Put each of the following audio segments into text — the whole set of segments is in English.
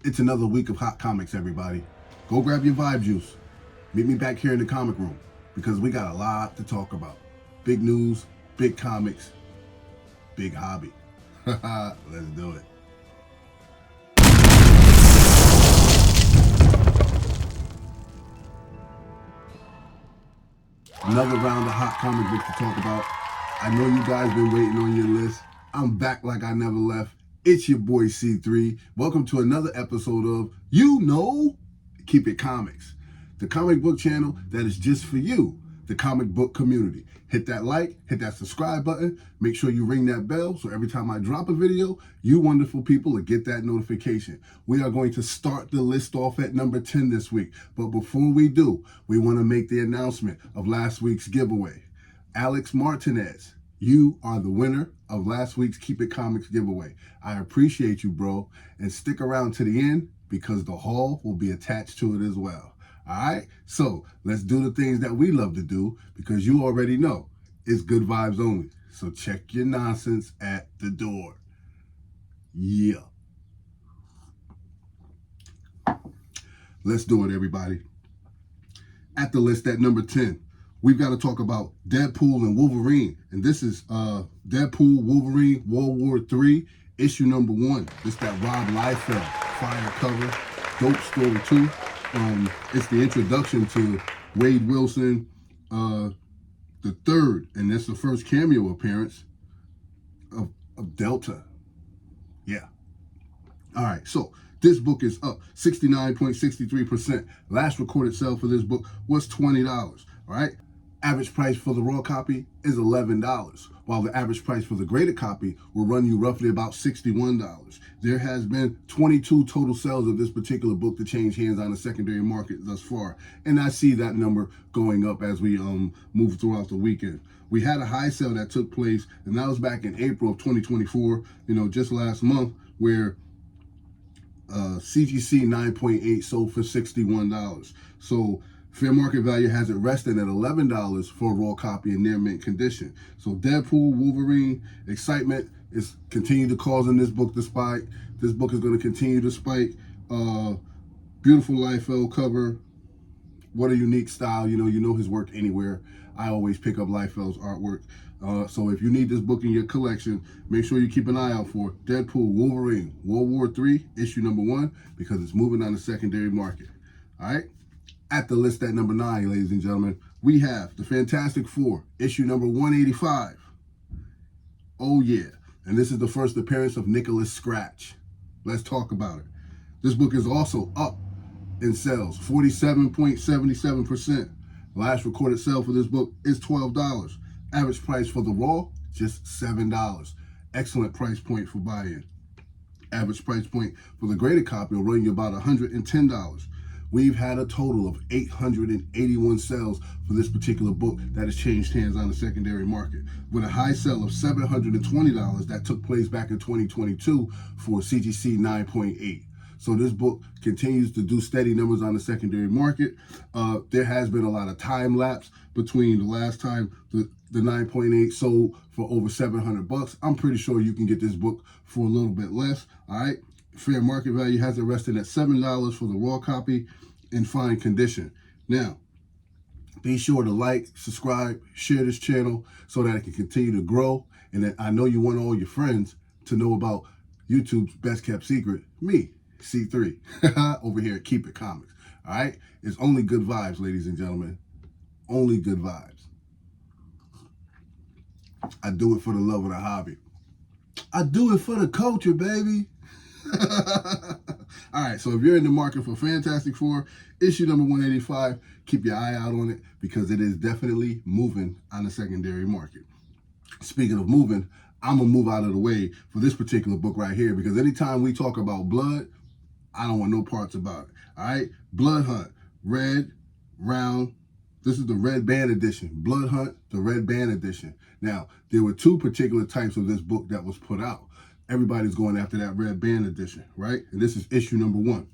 It's another week of hot comics, everybody. Go grab your vibe juice. Meet me back here in the comic room because we got a lot to talk about. Big news, big comics, big hobby. Let's do it. Another round of hot comic books to talk about. I know you guys been waiting on your list. I'm back like I never left. It's your boy C3. Welcome to another episode of Keep It Comics, the comic book channel that is just for you, the comic book community. Hit that like, hit that subscribe button. Make sure you ring that bell so every time I drop a video, you wonderful people will get that notification. We are going to start the list off at number 10 this week. But before we do, we want to make the announcement of last week's giveaway. Alex Martinez, you are the winner of last week's Keep It Comics giveaway. I appreciate you, bro. And stick around to the end because the haul will be attached to it as well. All right? So let's do the things that we love to do because you already know it's good vibes only. So check your nonsense at the door. Yeah. Let's do it, everybody. At the list at number 10, we've got to talk about Deadpool and Wolverine. And this is Deadpool, Wolverine, World War III, issue number 1. This that Rob Liefeld fire cover. Dope story, too. It's the introduction to Wade Wilson the third, and that's the first cameo appearance of Delta. Yeah. All right, so this book is up 69.63%. Last recorded sale for this book was $20. All right. Average price for the raw copy is $11, while the average price for the graded copy will run you roughly about $61. There has been 22 total sales of this particular book to change hands on the secondary market thus far, and I see that number going up as we move throughout the weekend. We had a high sale that took place, and that was back in April of 2024, just last month, where CGC 9.8 sold for $61. So fair market value has it resting at $11 for a raw copy in near mint condition. So Deadpool, Wolverine, excitement is continue to cause in this book to spike. This book is going to continue to spike. Beautiful Liefeld cover. What a unique style. You know his work anywhere. I always pick up Liefeld's artwork. So if you need this book in your collection, make sure you keep an eye out for Deadpool, Wolverine, World War III, issue number 1, because it's moving on the secondary market. All right? At the list at number 9, ladies and gentlemen, we have the Fantastic Four, issue number 185. Oh, yeah. And this is the first appearance of Nicholas Scratch. Let's talk about it. This book is also up in sales, 47.77%. Last recorded sale for this book is $12. Average price for the raw, just $7. Excellent price point for buy-in. Average price point for the graded copy will run you about $110. We've had a total of 881 sales for this particular book that has changed hands on the secondary market, with a high sale of $720 that took place back in 2022 for CGC 9.8. So this book continues to do steady numbers on the secondary market. There has been a lot of time lapse between the last time the 9.8 sold for over $700. I'm pretty sure you can get this book for a little bit less. All right. Fair market value has it resting at $7 for the raw copy in fine condition. Now, be sure to like, subscribe, share this channel so that it can continue to grow. And that I know you want all your friends to know about YouTube's best kept secret, me, C3, over here at Keep It Comics. All right? It's only good vibes, ladies and gentlemen. Only good vibes. I do it for the love of the hobby. I do it for the culture, baby. All right, so if you're in the market for Fantastic Four, issue number 185, keep your eye out on it because it is definitely moving on the secondary market. Speaking of moving, I'm going to move out of the way for this particular book right here because anytime we talk about blood, I don't want no parts about it. All right, Blood Hunt, red, round. This is the red band edition. Blood Hunt, the red band edition. Now, there were 2 particular types of this book that was put out. Everybody's going after that red band edition, right? And this is issue number 1.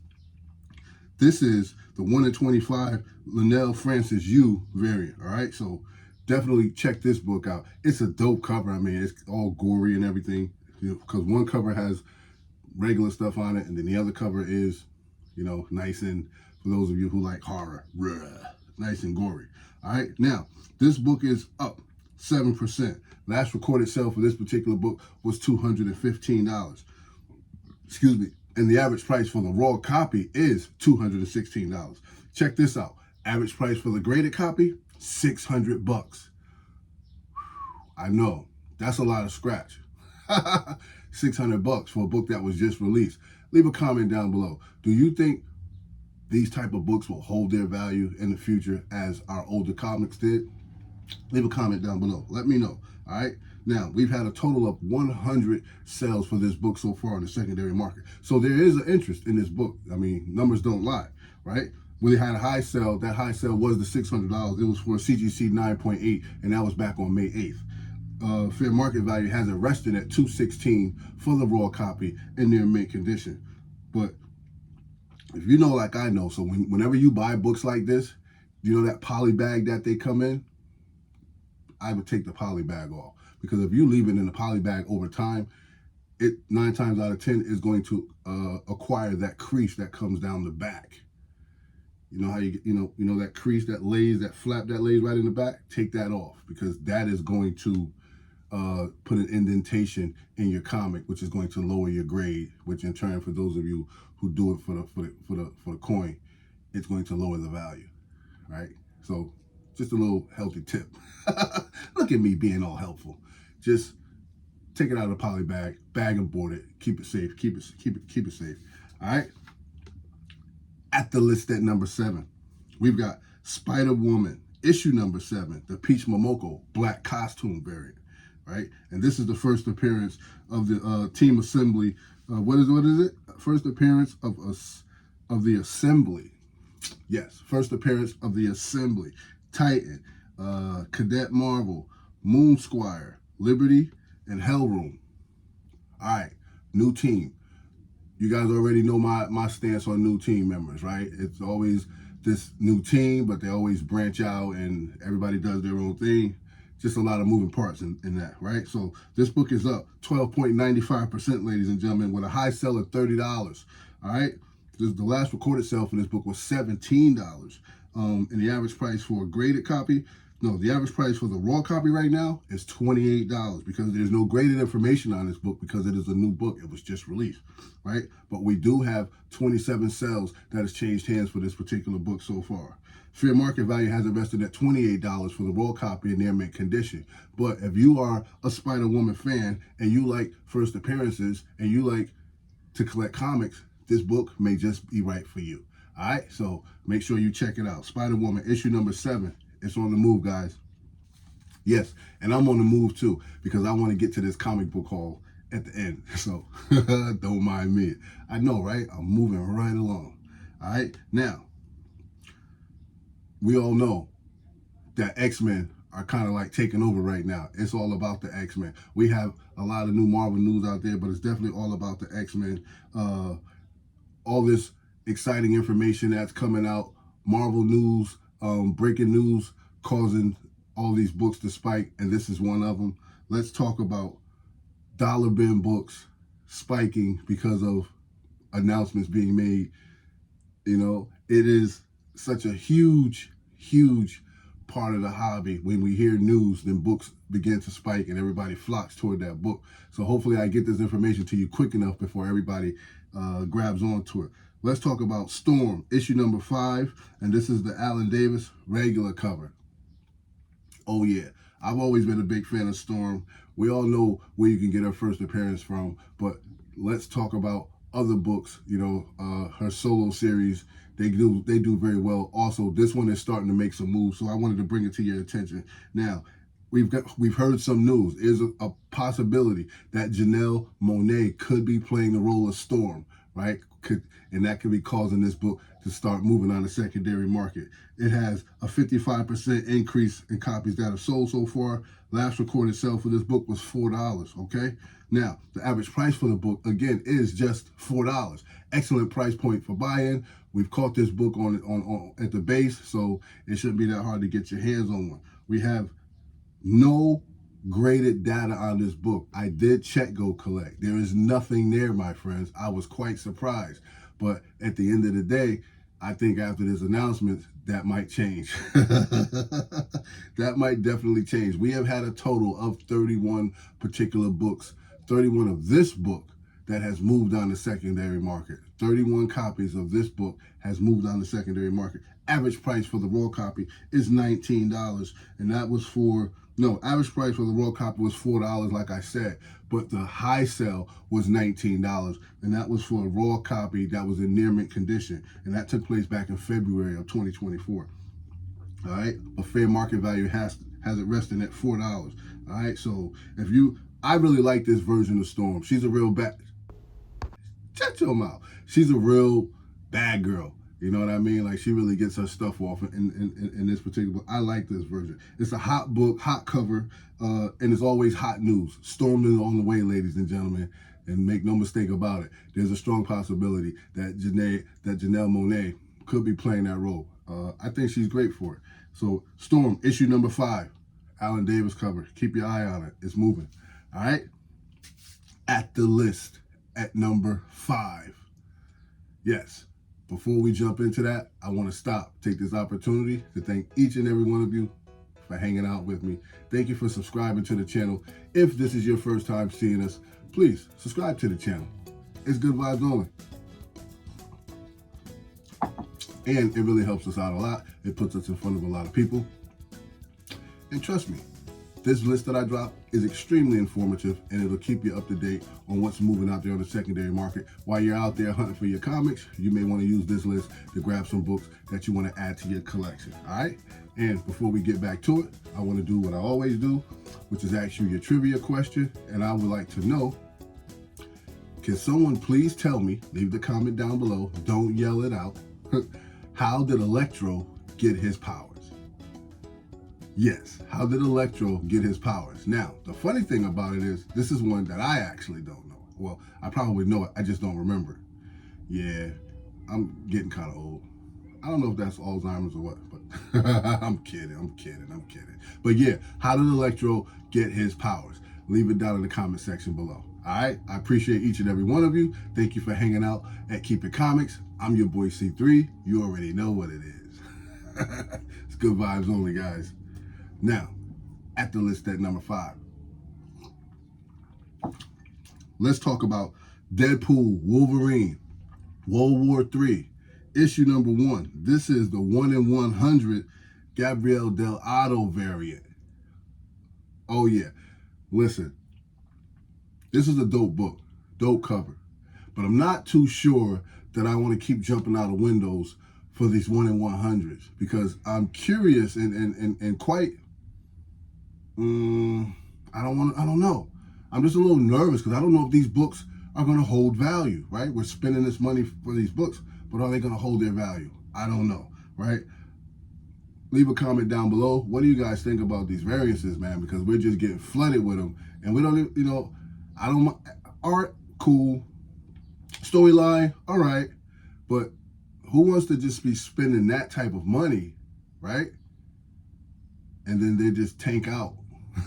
This is the 1 in 25 Linnell Francis Yu variant, all right? So definitely check this book out. It's a dope cover. I mean, it's all gory and everything, because one cover has regular stuff on it, and then the other cover is, nice and, for those of you who like horror, nice and gory. All right, now this book is up 7%. Last recorded sale for this particular book was $215. Excuse me. And the average price for the raw copy is $216. Check this out. Average price for the graded copy, $600. I know, that's a lot of scratch. $600 for a book that was just released. Leave a comment down below. Do you think these type of books will hold their value in the future as our older comics did? Leave a comment down below. Let me know. All right. Now, we've had a total of 100 sales for this book so far in the secondary market. So there is an interest in this book. I mean, numbers don't lie, right? We had a high sale. That high sale was the $600. It was for CGC 9.8, and that was back on May 8th. Fair market value has it rested at $216 for the raw copy in their mint condition. But if you know like I know, so whenever you buy books like this, you know that poly bag that they come in, I would take the poly bag off, because if you leave it in the poly bag over time, it 9 times out of 10 is going to acquire that crease that comes down the back. You know how you know that crease that lays, that flap that lays right in the back? Take that off, because that is going to put an indentation in your comic, which is going to lower your grade, which in turn, for those of you who do it for the coin, it's going to lower the value, right? So just a little healthy tip. Look at me being all helpful. Just take it out of the poly bag, bag and board it, keep it safe, keep it safe. All right. At the list at number 7, we've got Spider-Woman, issue number 7, the Peach Momoko black costume variant, right? And this is the first appearance of the Team Assembly. What is it? First appearance of the Assembly. Yes, first appearance of the Assembly. Titan, Cadet Marvel, Moon Squire, Liberty, and Hellroom. All right, new team. You guys already know my stance on new team members, right? It's always this new team, but they always branch out and everybody does their own thing. Just a lot of moving parts in that, right? So this book is up 12.95%, ladies and gentlemen, with a high sell of $30. All right? The last recorded sale for this book was $17. And the average price for a graded copy, the average price for the raw copy right now is $28, because there's no graded information on this book, because it is a new book. It was just released, right? But we do have 27 sales that has changed hands for this particular book so far. Fair market value has invested at $28 for the raw copy in their mint condition. But if you are a Spider-Woman fan and you like first appearances and you like to collect comics, this book may just be right for you. All right, so make sure you check it out. Spider-Woman, issue number 7. It's on the move, guys. Yes, and I'm on the move too, because I want to get to this comic book haul at the end. So don't mind me. I know, right? I'm moving right along. All right, now, we all know that X-Men are kind of like taking over right now. It's all about the X-Men. We have a lot of new Marvel news out there, but it's definitely all about the X-Men. All this exciting information that's coming out, Marvel news, breaking news, causing all these books to spike, and this is one of them. Let's talk about dollar bin books spiking because of announcements being made. It is such a huge part of the hobby. When we hear news, then books begin to spike and everybody flocks toward that book. So hopefully I get this information to you quick enough before everybody grabs onto it. Let's talk about Storm, issue number 5, and this is the Alan Davis regular cover. Oh yeah, I've always been a big fan of Storm. We all know where you can get her first appearance from, but let's talk about other books. Her solo series, they do very well. Also, this one is starting to make some moves, so I wanted to bring it to your attention. Now, we've heard some news. There's a possibility that Janelle Monáe could be playing the role of Storm, right? And that could be causing this book to start moving on the secondary market. It has a 55% increase in copies that have sold so far. Last recorded sale for this book was $4, okay? Now, the average price for the book, again, is just $4. Excellent price point for buy-in. We've caught this book on at the base, so it shouldn't be that hard to get your hands on one. We have no graded data on this book. I did check Go Collect. There is nothing there, my friends. I was quite surprised. But at the end of the day, I think after this announcement, that might change. That might definitely change. We have had a total of 31 particular books, 31 of this book that has moved on the secondary market. 31 copies of this book has moved on the secondary market. Average price for the raw copy is $19, and that was for, no, average price for the raw copy was $4, like I said, but the high sell was $19, and that was for a raw copy that was in near mint condition, and that took place back in February of 2024. All right, a fair market value has it resting at $4. All right, so if you, I really like this version of Storm. She's a real bad, shut your mouth. She's a real bad girl. You know what I mean? Like, she really gets her stuff off in this particular book. I like this version. It's a hot book, hot cover, and it's always hot news. Storm is on the way, ladies and gentlemen, and make no mistake about it. There's a strong possibility that Janelle Monáe could be playing that role. I think she's great for it. So, Storm, issue number 5, Alan Davis cover. Keep your eye on it. It's moving. All right? At the list at number 5. Yes. Before we jump into that, I want to take this opportunity to thank each and every one of you for hanging out with me. Thank you for subscribing to the channel. If this is your first time seeing us, please subscribe to the channel. It's good vibes only. And it really helps us out a lot. It puts us in front of a lot of people. And trust me, this list that I drop is extremely informative, and it'll keep you up to date on what's moving out there on the secondary market. While you're out there hunting for your comics, you may want to use this list to grab some books that you want to add to your collection, all right? And before we get back to it, I want to do what I always do, which is ask you your trivia question, and I would like to know, can someone please tell me, leave the comment down below, don't yell it out, how did Electro get his powers? Yes, how did Electro get his powers? Now, the funny thing about it is, this is one that I actually don't know. Well, I probably know it, I just don't remember it. Yeah, I'm getting kind of old. I don't know if that's Alzheimer's or what, but I'm kidding. But yeah, how did Electro get his powers? Leave it down in the comment section below. All right, I appreciate each and every one of you. Thank you for hanging out at Keep It Comics. I'm your boy C3. You already know what it is. It's good vibes only, guys. Now, at the list at number 5, let's talk about Deadpool, Wolverine, World War III, issue number 1. This is the 1 in 100 Gabriel Delgado variant. Oh yeah, listen, this is a dope book, dope cover, but I'm not too sure that I want to keep jumping out of windows for these 1 in 100s, because I'm curious and quite, I don't know. I'm just a little nervous because I don't know if these books are going to hold value, right? We're spending this money for these books, but are they going to hold their value? I don't know, right? Leave a comment down below. What do you guys think about these variances, man? Because we're just getting flooded with them, and we don't, you know, I don't, art, cool, storyline, all right, but who wants to just be spending that type of money, right? And then they just tank out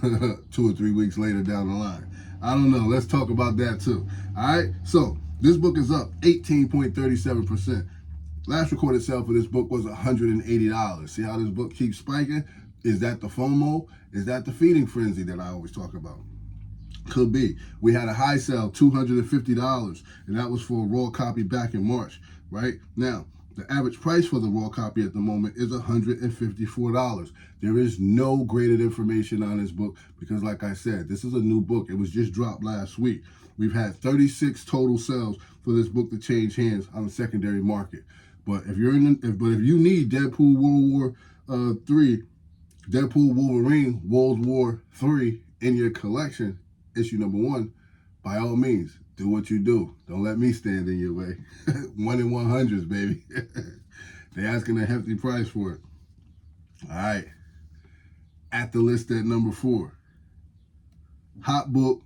2 or 3 weeks later down the line. I don't know. Let's talk about that too. All right. So this book is up 18.37%. Last recorded sale for this book was $180. See how this book keeps spiking? Is that the FOMO? Is that the feeding frenzy that I always talk about? Could be. We had a high sale, $250, and that was for a raw copy back in March, right? Now, the average price for the raw copy at the moment is $154. There is no graded information on this book because, like I said, this is a new book. It was just dropped last week. We've had 36 total sales for this book to change hands on the secondary market. But if you're if you need Deadpool World War III, Deadpool Wolverine World War III in your collection, issue number 1, by all means, do what you do. Don't let me stand in your way. 1 in 100s, baby. They're asking a hefty price for it. All right. At the list at number 4. Hot book.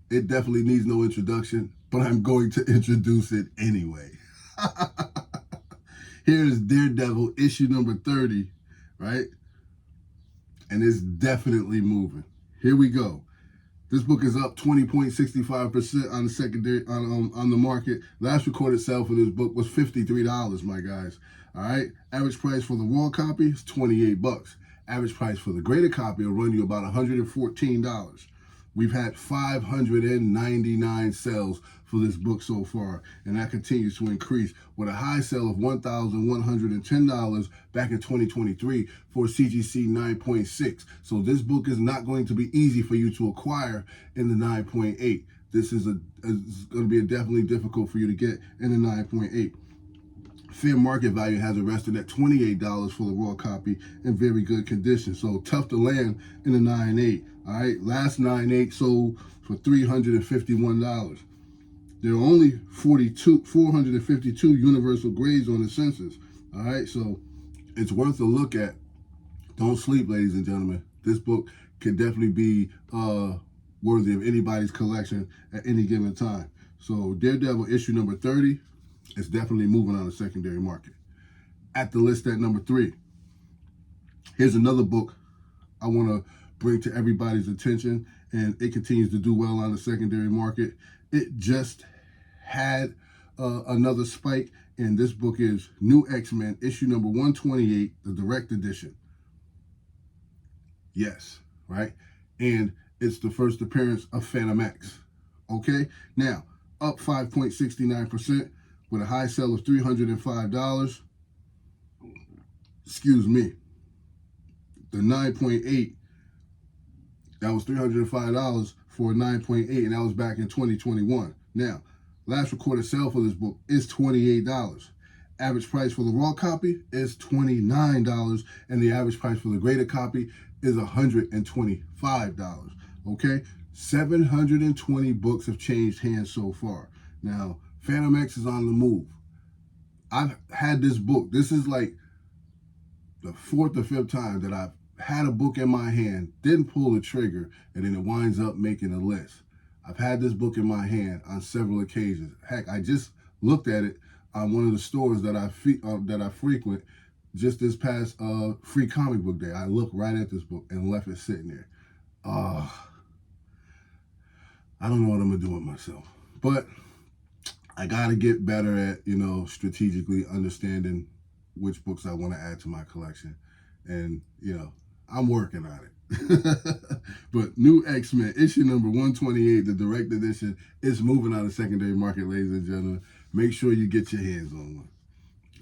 It definitely needs no introduction, but I'm going to introduce it anyway. Here's Daredevil, issue number 30, right? And it's definitely moving. here we go. This book is up 20.65% on the secondary on the market. Last recorded sale for this book was $53, my guys. All right. Average price for the raw copy is $28. Average price for the graded copy will run you about $114. We've had 599 sales for this book so far, and that continues to increase with a high sale of $1,110 back in 2023 for CGC 9.6. So this book is not going to be easy for you to acquire in the 9.8. This is going to be definitely difficult for you to get in the 9.8. Fair market value has it rested at $28 for the raw copy in very good condition. So tough to land in the 9.8. All right, last 9.8 sold for $351. There are only 452 universal grades on the census. All right, so it's worth a look at. Don't sleep, ladies and gentlemen. This book can definitely be worthy of anybody's collection at any given time. So Daredevil issue number 30 is definitely moving on the secondary market. At the list at number 3, here's another book I want to bring to everybody's attention, and it continues to do well on the secondary market. It just had another spike, and this book is New X-Men, issue number 128, the direct edition. Yes, right? And it's the first appearance of Phantom X. Okay? Now, up 5.69% with a high sale of $305. Excuse me. The 9.8, that was $305 for a 9.8, and that was back in 2021. Now, last recorded sale for this book is $28. Average price for the raw copy is $29, and the average price for the graded copy is $125. Okay? 720 books have changed hands so far. Now, Phantom X is on the move. I've had this book. This is like the 4th or 5th time that I've had a book in my hand, didn't pull the trigger, and then it winds up making a list. I've had this book in my hand on several occasions. Heck, I just looked at it on one of the stores that I frequent just this past free comic book day. I looked right at this book and left it sitting there. I don't know what I'm gonna do with myself, but I gotta get better at, strategically understanding which books I want to add to my collection, and I'm working on it. But New X-Men issue number 128, the direct edition, is moving on the secondary market, ladies and gentlemen. Make sure you get your hands on one.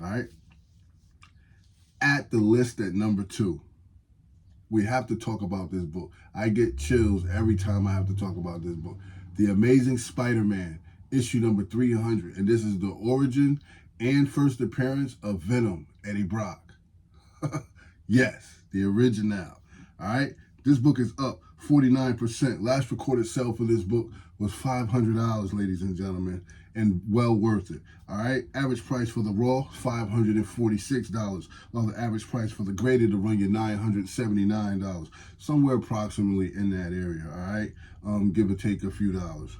All right. At the list at number 2, we have to talk about this book. I get chills every time I have to talk about this book. The Amazing Spider-Man, issue number 300. And this is the origin and first appearance of Venom, Eddie Brock. Yes, the original. All right. This book is up 49%. Last recorded sale for this book was $500, ladies and gentlemen, and well worth it. All right. Average price for the raw, $546, while the average price for the graded will run you $979, somewhere approximately in that area. All right. Give or take a few dollars.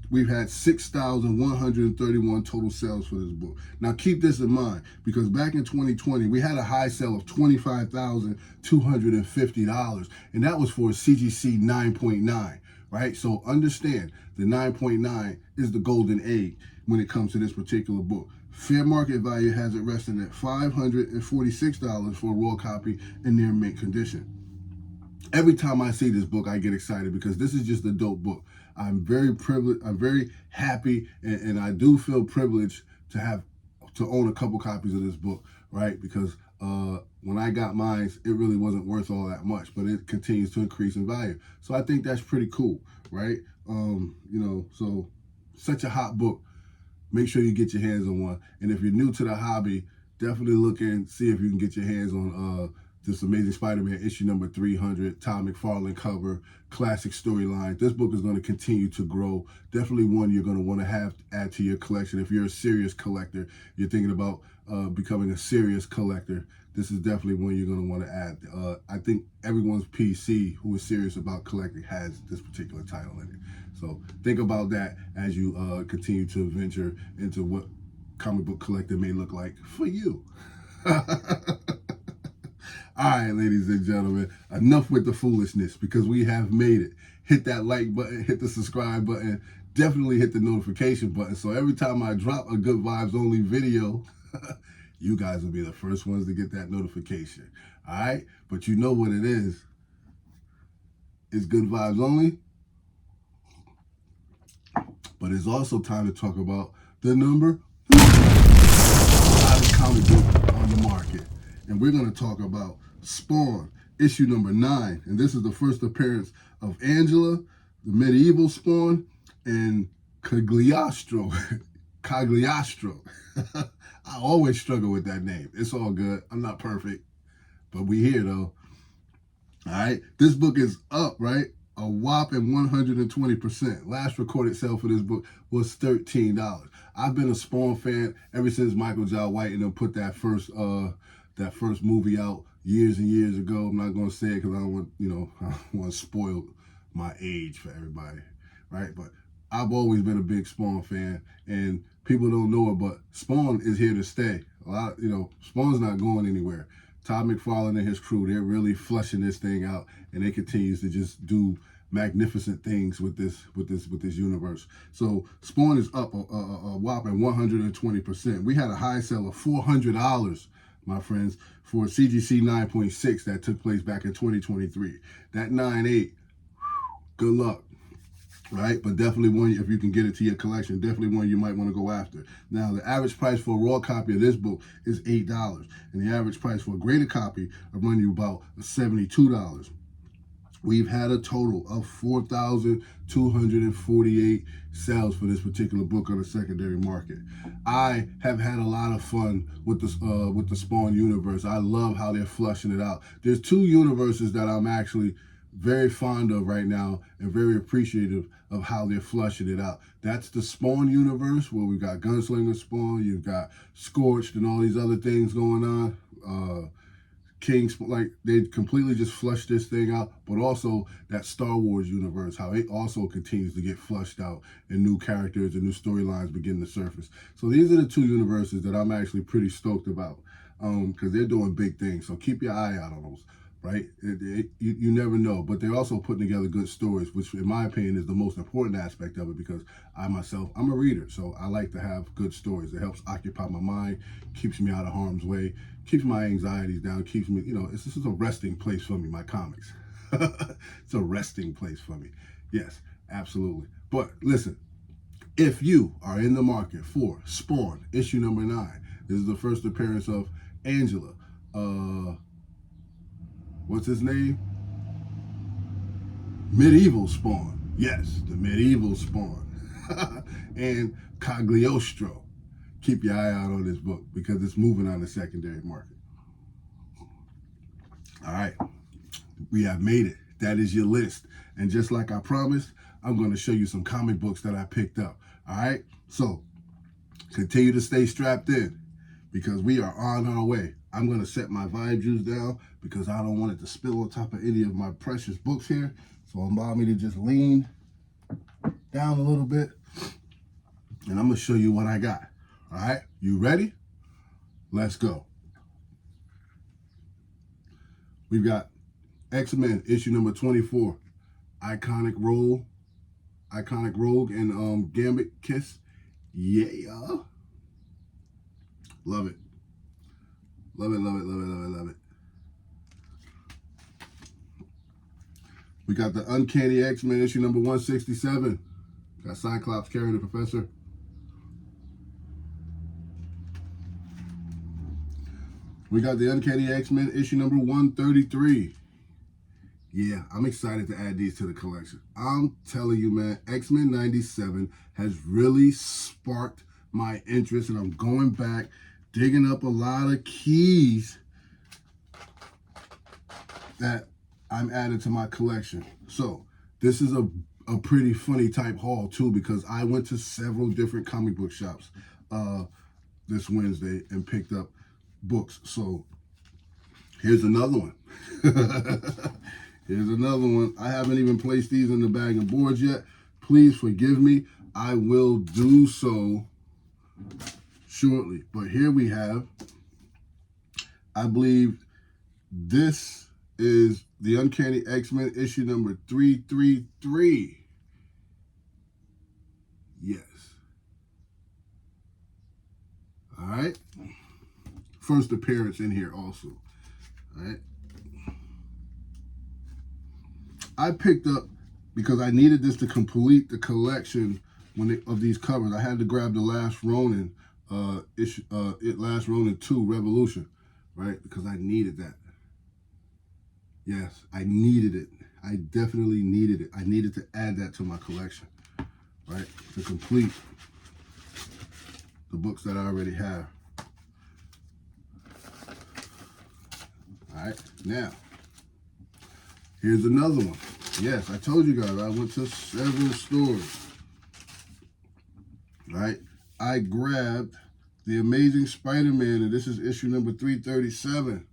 We've had 6,131 total sales for this book. Now, keep this in mind, because back in 2020, we had a high sale of $25,250, and that was for a CGC 9.9, right? So understand, the 9.9 is the golden egg when it comes to this particular book. Fair market value has it resting at $546 for a raw copy in near mint condition. Every time I see this book, I get excited because this is just a dope book. I'm very privileged. I'm very happy, and I do feel privileged to own a couple copies of this book, right? Because when I got mine, it really wasn't worth all that much, but it continues to increase in value. So I think that's pretty cool, right? So such a hot book. Make sure you get your hands on one. And if you're new to the hobby, definitely look and see if you can get your hands on this Amazing Spider-Man issue number 300, Todd McFarlane cover, classic storyline. This book is going to continue to grow. Definitely one you're going to want to add to your collection. If you're a serious collector, you're thinking about becoming a serious collector, this is definitely one you're going to want to add. I think everyone's PC who is serious about collecting has this particular title in it. So think about that as you continue to venture into what comic book collecting may look like for you. All right, ladies and gentlemen, enough with the foolishness because we have made it. Hit that like button, hit the subscribe button, definitely hit the notification button. So every time I drop a Good Vibes Only video, you guys will be the first ones to get that notification. All right? But you know what it is. It's Good Vibes Only. But it's also time to talk about the number hottest comic book on the market. And we're going to talk about Spawn, issue number 9. And this is the first appearance of Angela, the medieval Spawn, and Cagliostro. Cagliostro. I always struggle with that name. It's all good. I'm not perfect. But we here, though. All right? This book is up, right? A whopping 120%. Last recorded sale for this book was $13. I've been a Spawn fan ever since Michael J. White and them put that first movie out years and years ago. I'm not gonna say it because I don't want, I don't want to spoil my age for everybody, right? But I've always been a big Spawn fan, and people don't know it, but Spawn is here to stay. Spawn's not going anywhere. Todd McFarlane and his crew, they're really flushing this thing out, and they continues to just do magnificent things with this universe. So Spawn is up a whopping 120%. We had a high sale of $400, my friends, for CGC 9.6 that took place back in 2023. That 9.8, good luck. Right? But definitely one, if you can get it to your collection, definitely one you might want to go after. Now, the average price for a raw copy of this book is $8. And the average price for a graded copy will run you about $72. We've had a total of 4,248 sales for this particular book on the secondary market. I have had a lot of fun with the Spawn universe. I love how they're flushing it out. There's 2 universes that I'm actually very fond of right now and very appreciative of how they're flushing it out. That's the Spawn universe where we've got Gunslinger Spawn, you've got Scorched and all these other things going on. King, like they completely just flushed this thing out, but also that Star Wars universe, how it also continues to get flushed out and new characters and new storylines begin to surface. So these are the 2 universes that I'm actually pretty stoked about because they're doing big things. So keep your eye out on those. Right? You never know, but they're also putting together good stories, which in my opinion is the most important aspect of it because I myself, I'm a reader, so I like to have good stories. It helps occupy my mind, keeps me out of harm's way, keeps my anxieties down, keeps me, this is a resting place for me, my comics. It's a resting place for me. Yes, absolutely. But listen, if you are in the market for Spawn, issue number 9, this is the first appearance of Angela, what's his name? Medieval Spawn. Yes, the medieval Spawn. And Cagliostro. Keep your eye out on this book because it's moving on the secondary market. All right, we have made it. That is your list. And just like I promised, I'm going to show you some comic books that I picked up. All right, so continue to stay strapped in because we are on our way. I'm going to set my vibe juice down because I don't want it to spill on top of any of my precious books here. So allow me to just lean down a little bit. And I'm going to show you what I got. All right, you ready? Let's go. We've got X-Men issue number 24. Iconic Rogue and Gambit Kiss. Yeah. Love it. Love it, love it, love it, love it, love it. We got the Uncanny X-Men issue number 167. Got Cyclops carrying the Professor. We got the Uncanny X-Men issue number 133. Yeah, I'm excited to add these to the collection. I'm telling you, man, X-Men 97 has really sparked my interest, and I'm going back, digging up a lot of keys that I'm adding to my collection. So this is a pretty funny type haul too, because I went to several different comic book shops this Wednesday and picked up books. So here's another one. Here's another one. I haven't even placed these in the bag and boards yet. Please forgive me. I will do so shortly. But here we have, I believe, This is the Uncanny X-Men issue number 333. Yes. All right. First appearance in here also. All right. I picked up because I needed this to complete the collection of these covers. I had to grab the Last Ronin Last Ronin 2 Revolution, right? Because I needed that. Yes, I needed it. I definitely needed it. I needed to add that to my collection, right? To complete the books that I already have. All right, now, here's another one. Yes, I told you guys I went to several stores. Right? I grabbed The Amazing Spider-Man, and this is issue number 337.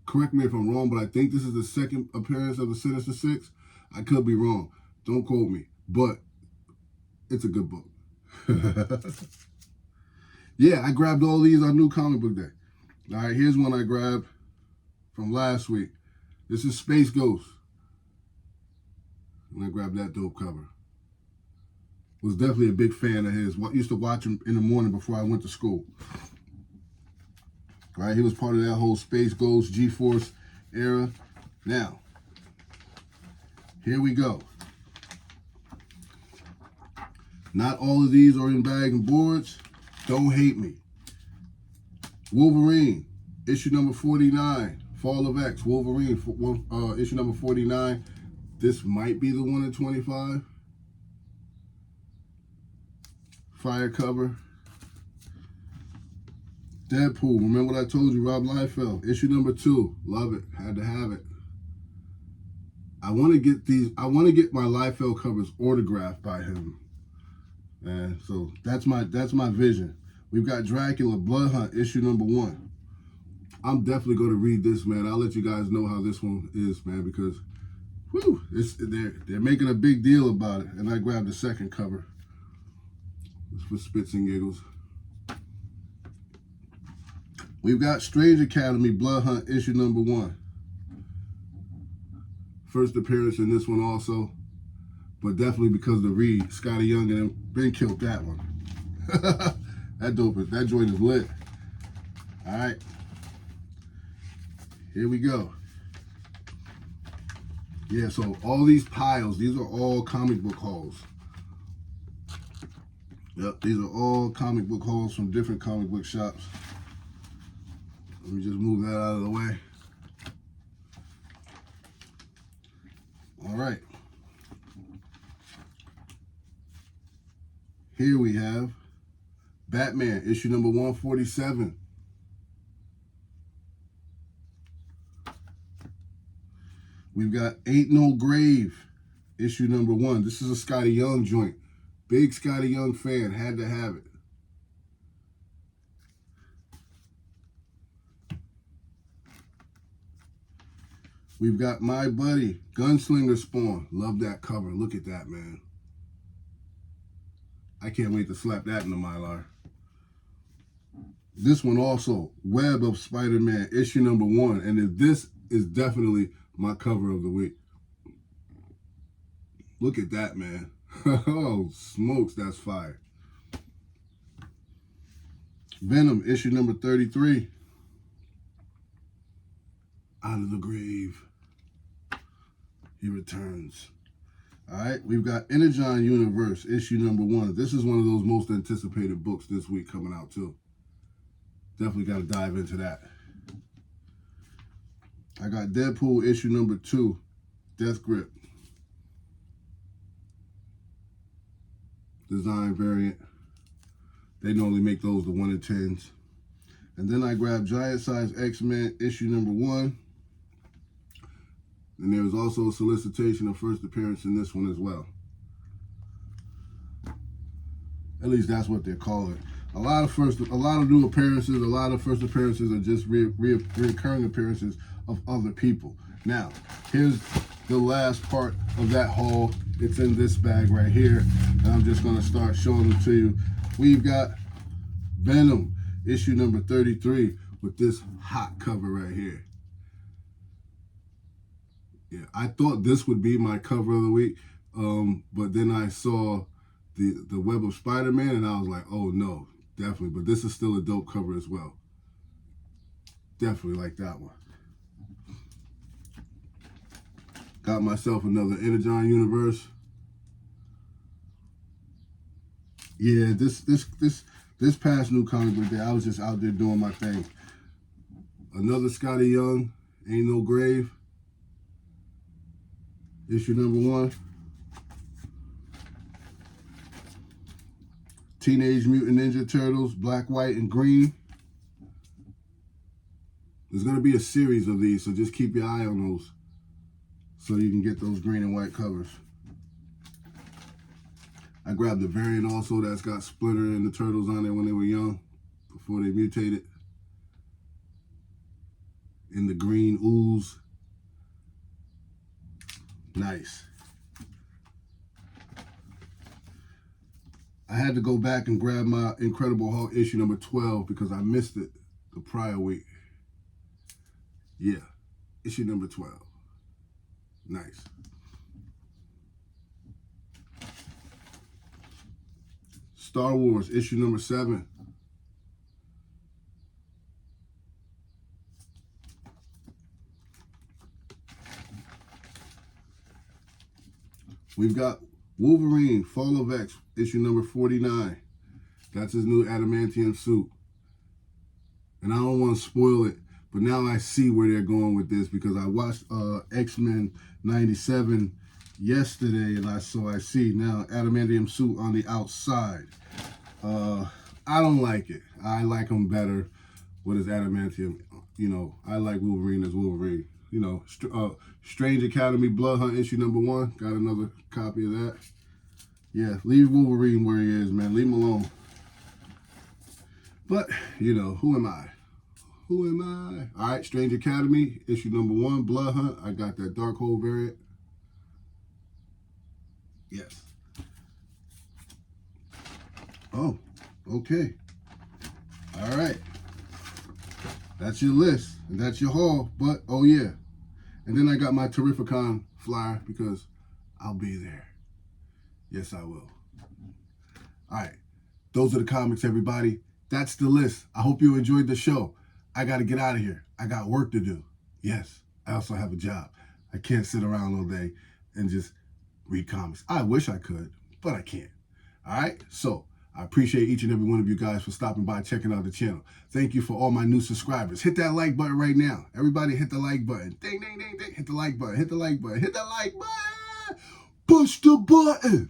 Correct me if I'm wrong, but I think this is the second appearance of the Sinister Six. I could be wrong. Don't quote me. But it's a good book. Yeah, I grabbed all these on New Comic Book Day. All right, here's one I grabbed from last week. This is Space Ghost. And I grabbed that dope cover. Was definitely a big fan of his. Used to watch him in the morning before I went to school. Right, he was part of that whole Space Ghost, G-Force era. Now, here we go. Not all of these are in bag and boards. Don't hate me. Wolverine, issue number 49. Fall of X, Wolverine, issue number 49. This might be the one at 25. Fire cover. Deadpool, remember what I told you, Rob Liefeld, issue number 2. Love it, had to have it. I want to get my Liefeld covers autographed by him. And so that's my vision. We've got Dracula, Blood Hunt, issue number 1. I'm definitely going to read this, man. I'll let you guys know how this one is, man, because whew, they're making a big deal about it. And I grabbed the second cover. It's for spits and giggles. We've got Strange Academy, Blood Hunt, issue number 1. First appearance in this one also. But definitely because of the read, Scotty Young and him, Ben killed that one. That joint is lit. All right. Here we go. Yeah, so all these piles, these are all comic book hauls. Yep, these are all comic book hauls from different comic book shops. Let me just move that out of the way. All right. Here we have Batman, issue number 147. We've got Ain't No Grave, issue number 1. This is a Scotty Young joint. Big Scotty Young fan, had to have it. We've got My Buddy, Gunslinger Spawn. Love that cover. Look at that, man. I can't wait to slap that in the Mylar. This one also, Web of Spider-Man, issue number 1. And this is definitely my cover of the week. Look at that, man. Oh, smokes, that's fire. Venom, issue number 33. Out of the grave. He returns. All right, we've got Energon Universe, issue number 1. This is one of those most anticipated books this week coming out too. Definitely got to dive into that. I got Deadpool, issue number 2, Death Grip. Design variant. They normally make those the 1 in 10s. And then I grabbed Giant Size X-Men, issue number 1. And there was also a solicitation of first appearance in this one as well. At least that's what they're calling it. A lot of new appearances, a lot of first appearances are just recurring appearances of other people. Now, here's the last part of that haul. It's in this bag right here. And I'm just gonna start showing them to you. We've got Venom, issue number 33. with this hot cover right here. Yeah, I thought this would be my cover of the week, but then I saw the Web of Spider-Man, and I was like, oh no, definitely. But this is still a dope cover as well. Definitely like that one. Got myself another Energon Universe. Yeah, this past new comic book day, I was just out there doing my thing. Another Scotty Young, Ain't No Grave. Issue number 1. Teenage Mutant Ninja Turtles, black, white, and green. There's going to be a series of these, so just keep your eye on those so you can get those green and white covers. I grabbed the variant also that's got Splinter and the Turtles on it when they were young, before they mutated. In the green ooze. Nice. I had to go back and grab my Incredible Hulk issue number 12 because I missed it the prior week. Yeah, issue number 12. Nice. Star Wars issue number 7. We've got Wolverine, Fall of X, issue number 49. That's his new adamantium suit. And I don't want to spoil it, but now I see where they're going with this because I watched X-Men 97 yesterday, and I see now adamantium suit on the outside. I don't like it. I like him better with his adamantium. You know, I like Wolverine as Wolverine. You know, Strange Academy Blood Hunt issue number 1. Got another copy of that. Yeah, leave Wolverine where he is, man. Leave him alone. But, you know, who am I? Who am I? All right, Strange Academy issue number 1, Blood Hunt. I got that Darkhold variant. Yes. Oh, okay. All right. That's your list, and that's your haul, but, oh yeah. And then I got my Terrificon flyer because I'll be there. Yes, I will. All right. Those are the comics, everybody. That's the list. I hope you enjoyed the show. I got to get out of here. I got work to do. Yes, I also have a job. I can't sit around all day and just read comics. I wish I could, but I can't. All right? So, I appreciate each and every one of you guys for stopping by, checking out the channel. Thank you for all my new subscribers. Hit that like button right now. Everybody hit the like button. Ding, ding, ding, ding. Hit the like button. Hit the like button. Hit the like button. Push the button.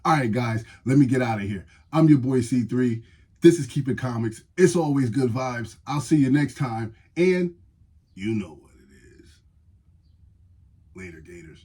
All right, guys, let me get out of here. I'm your boy C3. This is Keep It Comics. It's always good vibes. I'll see you next time. And you know what it is. Later, Gators.